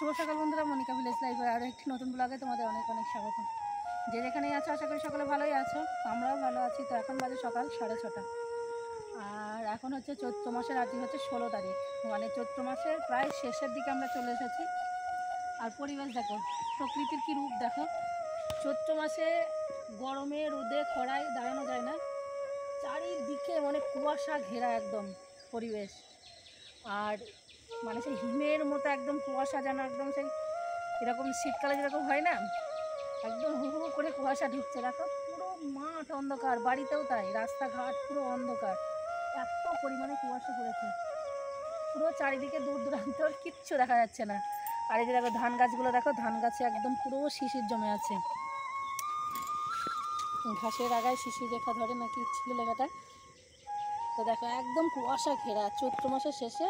শুভ সকাল বন্ধুরা, মনিকা ভিলেজ লাইফের আরও একটি নতুন ব্লগে তোমাদের অনেক অনেক স্বাগত। যে যেখানেই আছো আশা করি সকলে ভালোই আছো, আমরাও ভালো আছি। তো এখন বাজে সকাল 6:30, আর এখন হচ্ছে চৈত্র মাসের, আজকে হচ্ছে 16 তারিখ, মানে চৈত্র মাসের প্রায় শেষের দিকে আমরা চলে এসেছি। আর পরিবেশ দেখো, প্রকৃতির কী রূপ দেখো। চৈত্র মাসে গরমে রোদে খরায় দাঁড়ানো যায় না, চারিদিকে মানে কুয়াশা ঘেরা একদম পরিবেশ। আর মানে সেই হিমের মতো একদম কুয়াশা, যেন একদম সেই এরকম শীতকালে যেরকম হয় না, একদম হু হু করে কুয়াশা ঢুকছে। দেখো পুরো মাঠ অন্ধকার, বাড়িতেও তাই, রাস্তাঘাট পুরো অন্ধকার, এত পরিমাণে কুয়াশা পড়েছে। পুরো চারিদিকে দূর দূরান্ত কিচ্ছু দেখা যাচ্ছে না। আর এই যে দেখো ধান গাছগুলো, দেখো ধান গাছে একদম পুরো শিশির জমে আছে। ঘাসের আগায় শিশির রেখা ধরে নাকি ছিল লেখাটা। তো দেখো একদম কুয়াশা ঘেরা, চৈত্র মাসের শেষে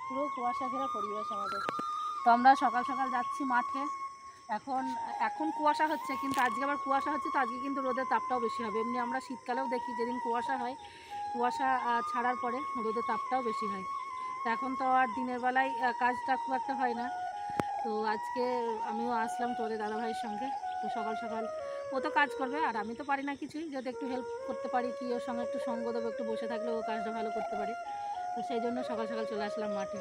পুরো কুয়াশা ঘেরা পরিবেশ আমাদের। তো আমরা সকাল সকাল যাচ্ছি মাঠে। এখন কুয়াশা হচ্ছে, কিন্তু আজকে আবার কুয়াশা হচ্ছে, তো আজকে কিন্তু রোদের তাপটাও বেশি হবে। এমনি আমরা শীতকালেও দেখি যেদিন কুয়াশা হয়, কুয়াশা ছাড়ার পরে রোদের তাপটাও বেশি হয়। তো এখন তো আর দিনের বেলায় কাজটা খুব একটা হয় না। তো আজকে আমিও আসলাম তোদের দাদাভাইয়ের সঙ্গে। তো সকাল সকাল ও তো কাজ করবে, আর আমি তো পারি না কিছুই, যদি একটু হেল্প করতে পারি, কি ওর সঙ্গে একটু সঙ্গ দেবো, একটু বসে থাকলে ও কাজটা ভালো করতে পারে। তো সেই জন্য সকাল সকাল চলে আসলাম মাঠে।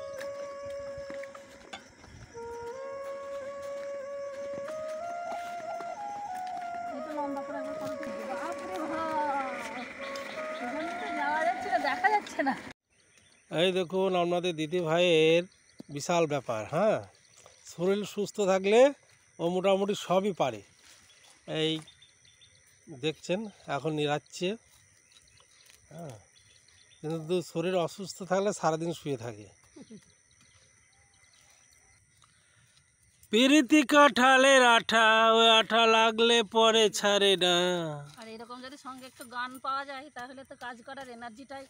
দেখা যাচ্ছে না। এই দেখুন আপনাদের দিদি ভাইয়ের বিশাল ব্যাপার। হ্যাঁ, শরীর সুস্থ থাকলে ও মোটামুটি সবই পারে। এই দেখছেন এখন নিরাচ্ছে। হ্যাঁ, কিন্তু শরীর অসুস্থ থাকলে সারাদিন শুয়ে থাকে। পিরিতি কাঁঠালের আঠা, ওই আঠা লাগলে পরে ছাড়ে না। আর এরকম যদি সঙ্গে একটু গান পাওয়া যায় তাহলে তো কাজ করার এনার্জিটাই।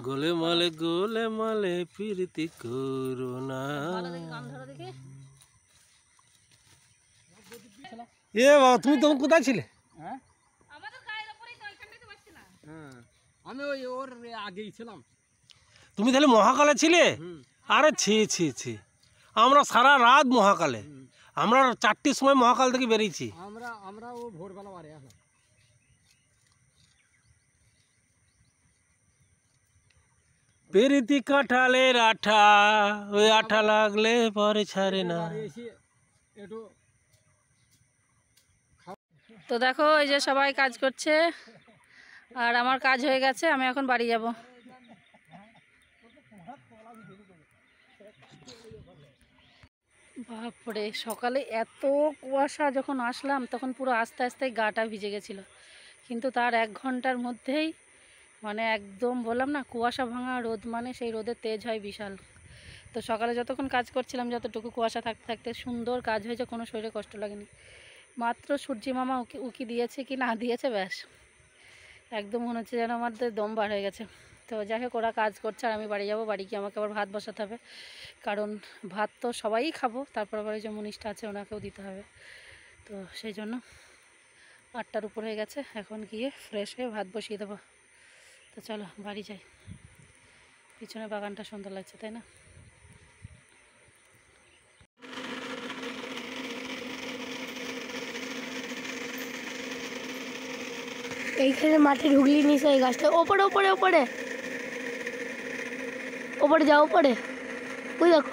গোলে মালে পিরিতি করো না। গান ধরো দেখি। এ বাবা, তুমি তখন কোথায় ছিলে? হ্যাঁ, আমি ওর আগেই ছিলাম। তুমি তাহলে মহাকালে ছিলে? আরে ছি ছি ছি, আমরা সারা রাত মহাকালে, আমরা 4টের সময় মহাকাল থেকে বেরিয়েছি। আমরা ও ভোরবেলা বাড়ি আসলাম। পেরিতি কাঁঠালের আঠা, ওই আঠা লাগলে পরে ছাড়ে না। তো দেখো এই যে সবাই কাজ করছে, আর আমার কাজ হয়ে গেছে, আমি এখন বাড়ি যাব। বাপরে, সকালে এত কুয়াশা, যখন আসলাম তখন পুরো আস্তে আস্তে গাটা ভিজে গেছিলো, কিন্তু তার 1 ঘন্টার মধ্যেই মানে একদম বললাম না, কুয়াশা ভাঙা রোদ, মানে সেই রোদের তেজ হয় বিশাল। তো সকালে যতক্ষণ কাজ করছিলাম, যতটুকু কুয়াশা থাকতে থাকতে সুন্দর কাজ হয়েছে, কোনো শরীরে কষ্ট লাগেনি। মাত্র সূর্যি মামা উকি দিয়েছে কি না দিয়েছে, ব্যাস একদম মনে হচ্ছে যেন আমাদের দম বার হয়ে গেছে। তো যাই হোক, ওরা কাজ করছে আর আমি বাড়ি যাব। বাড়ি গিয়ে আমাকে আবার ভাত বসাতে হবে, কারণ ভাত তো সবাই খাবো, তারপর আবার যে মুনিশটা আছে ওনাকেও দিতে হবে। তো সেই জন্য 8টার উপর হয়ে গেছে, এখন গিয়ে ফ্রেশ হয়ে ভাত বসিয়ে দেবো। তো চলো বাড়ি যাই। পিছনে বাগানটা সুন্দর লাগছে, তাই না? এইখানে মাঠে ঢুকলি নিস, এই গাছটা ওপরে ওপরে ওপরে ওপরে যাও, ওপরে ওই দেখো।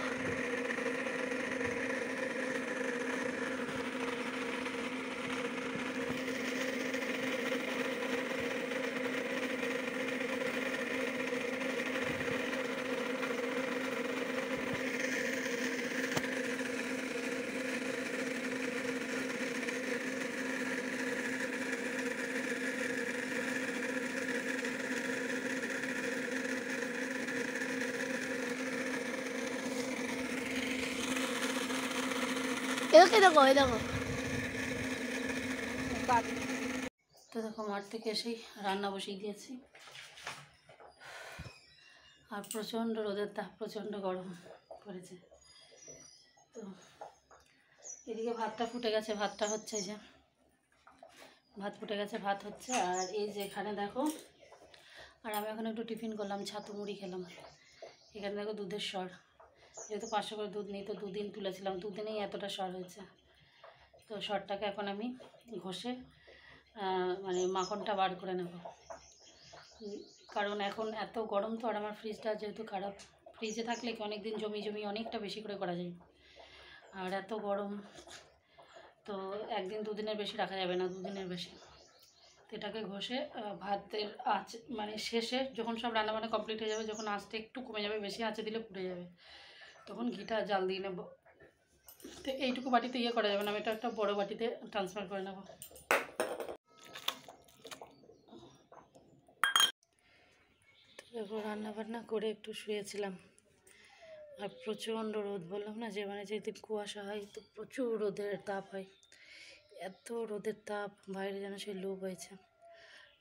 দেখো এই দেখো। তো দেখো মাঠ থেকে এসেই রান্না বসিয়ে দিয়েছি, আর প্রচণ্ড রোদের তাপ, প্রচণ্ড গরম পড়েছে। তো এদিকে ভাতটা ফুটে গেছে, ভাতটা হচ্ছে, যে ভাত ফুটে গেছে, ভাত হচ্ছে। আর এই যে এখানে দেখো, আর আমি এখন একটু টিফিন করলাম, ছাতু মুড়ি খেলাম। এখানে দেখো দুধের সর, যেহেতু 500 করে দুধ নিই তো দুদিন তুলেছিলাম, দুদিনেই এতটা সর হয়েছে। তো সরটাকে এখন আমি ঘষে মানে মাখনটা বার করে নেব, কারণ এখন এত গরম তো, আর আমার ফ্রিজটা যেহেতু খারাপ, ফ্রিজে থাকলে কি অনেক দিন জমি অনেকটা বেশি করে করা যায়, আর এত গরম তো একদিন দুদিনের বেশি রাখা যাবে না, দুদিনের বেশি। তো এটাকে ঘষে ভাতের আঁচ মানে শেষে যখন সব রান্নাবান্না কমপ্লিট হয়ে যাবে, যখন আঁচটা একটু কমে যাবে, বেশি আঁচে দিলে পুড়ে যাবে, তখন ঘিটা জাল দিয়ে নেব। তো এইটুকু বাটিতে ইয়ে করা যাবে না, আমি এটা একটা বড়ো বাটিতে ট্রান্সফার করে নেব। তারপর রান্নাবান্না করে একটু শুয়েছিলাম, আর প্রচণ্ড রোদ, বললাম না যে মানে যেদিন কুয়াশা হয় তো প্রচুর রোদের তাপ হয়, এত রোদের তাপ বাইরে যেন সেই লোভ হয়েছে।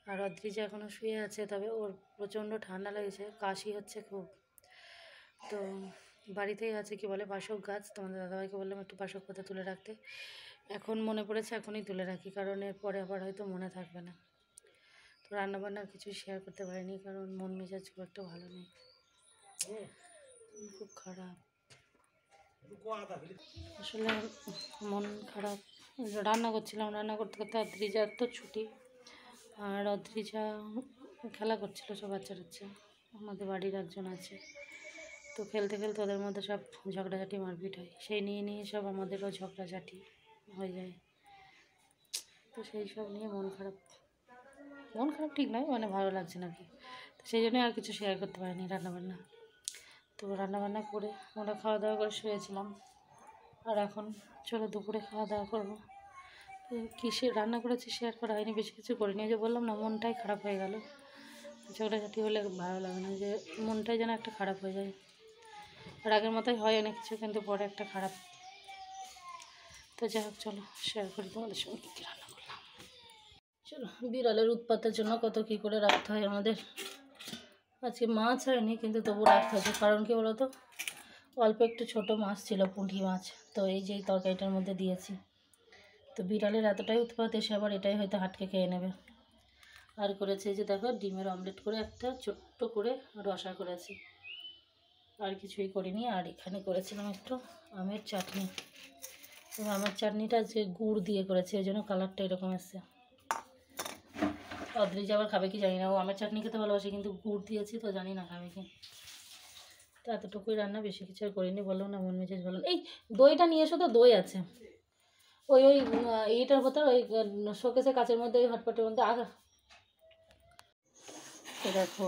আর অদ্রিজা এখনও শুয়ে আছে, তবে ওর প্রচণ্ড ঠান্ডা লেগেছে, কাশি হচ্ছে খুব। তো বাড়িতেই আছে কি বলে বাসক গাছ, তোমাদের দাদাভাইকে বললাম একটু বাসক পাতা তুলে রাখতে, এখন মনে পড়েছে এখনই তুলে রাখি, কারণ এরপরে আবার হয়তো মনে থাকবে না। তো রান্নাবান্নার কিছু শেয়ার করতে পারিনি, কারণ মন মেজাজ খুব একটা ভালো নেই, খুব খারাপ, আসলে মন খারাপ। রান্না করছিলাম, রান্না করতে করতে অদ্রিজার তো ছুটি, আর অদ্রিজা খেলা করছিল সব বাচ্চা টাচ্চা, আমাদের বাড়ির একজন আছে, তো খেলতে খেলতে ওদের মধ্যে সব ঝগড়াঝাটি মারপিট হয়, সেই নিয়ে সব আমাদেরও ঝগড়াঝাটি হয়ে যায়। তো সেই সব নিয়ে মন খারাপ ঠিক নয়, মানে ভালো লাগছে না আর কি, তো সেই জন্যই আর কিছু শেয়ার করতে পারিনি রান্নাবান্না। তো রান্নাবান্না করে আমরা খাওয়া দাওয়া করে শুয়েছিলাম, আর এখন চলো দুপুরে খাওয়া দাওয়া করবো। তো কিসে রান্না করেছি শেয়ার করা হয়নি, বেশি কিছু করিনি, যে বললাম না মনটাই খারাপ হয়ে গেল, ঝগড়াঝাটি হলে ভালো লাগে না, যে মনটাই যেন একটা খারাপ হয়ে যায়, আর আগের মতোই হয় অনেক কিছু, কিন্তু পরে একটা খারাপ। তো যাই হোক চলো শেয়ার করি তোমাদের সঙ্গে কী কী রান্না করলাম। চলো, বিড়ালের উৎপাতের জন্য কত কী করে রাখতে হয় আমাদের। আজকে মাছ হয়নি, কিন্তু তবু রাখতে হচ্ছে, কারণ কি বলো তো, অল্প একটু ছোট মাছ ছিল, পুঁটি মাছ, তো এই যে তরকারিটার মধ্যে দিয়েছি। তো বিড়ালের এতটাই উৎপাত, এসে আবার এটাই হয়তো হাটকে খেয়ে নেবে। আর করেছে যে দেখো ডিমের অমলেট করে একটা ছোট্ট করে রসা করেছি, আর কিছুই করিনি। আর এখানে করেছিলাম একটু আমের চাটনি, তো আমের চাটনিটা যে গুড় দিয়ে করেছে, এই জন্য কালারটা এরকম এসছে। অদ্রিজা আবার খাবে কি জানি না, ও আমের চাটনি খেতে ভালোবাসে, কিন্তু গুড় দিয়েছি তো জানি না খাবে কি। তো এতটুকুই রান্না, বেশি কিছু আর করিনি, বললাম না মন মেজাজ ভালো। এই দইটা নিয়ে এসো তো, দই আছে ওই এইটার ভেতর, ওই শোকেসে কাচের মধ্যে, ওই হটপটের মধ্যে আগা। তো দেখো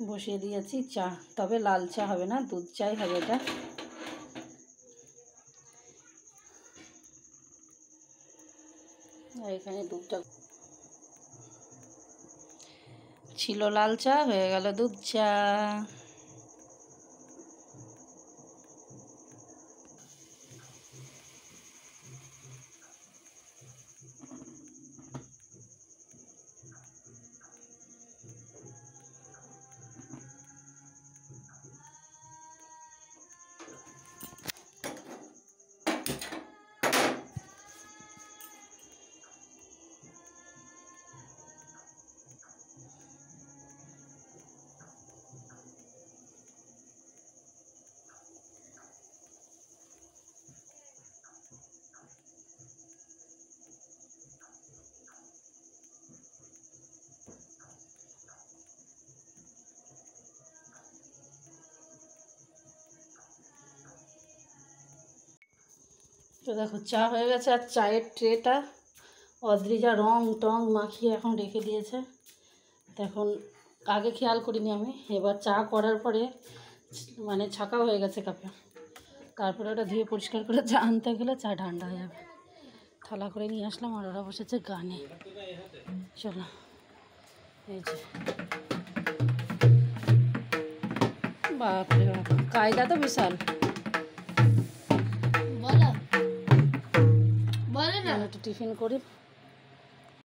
বসিয়ে দিয়েছি চা, তবে লাল চা হবে না, দুধ চাই হবে এটা। আর এখানে দুধটা ছিল লাল চা, হয়ে গেল দুধ চা। তো দেখো চা হয়ে গেছে, আর চায়ের ট্রেটা অদ্রিজা রং টং মাখিয়ে এখন রেখে দিয়েছে। তো এখন আগে খেয়াল করিনি আমি, এবার চা করার পরে মানে ছাকা হয়ে গেছে কাপে, তারপরে ওটা ধুয়ে পরিষ্কার করে চা আনতে গেলে চা ঠান্ডা হয়ে যাবে। থালা করে নিয়ে আসলাম, আর ওরা বসেছে গানে। চলো, এই যে বাপরে বাপ, কায়দা তো বিশাল। বলো বলো না, একটু টিফিন করি।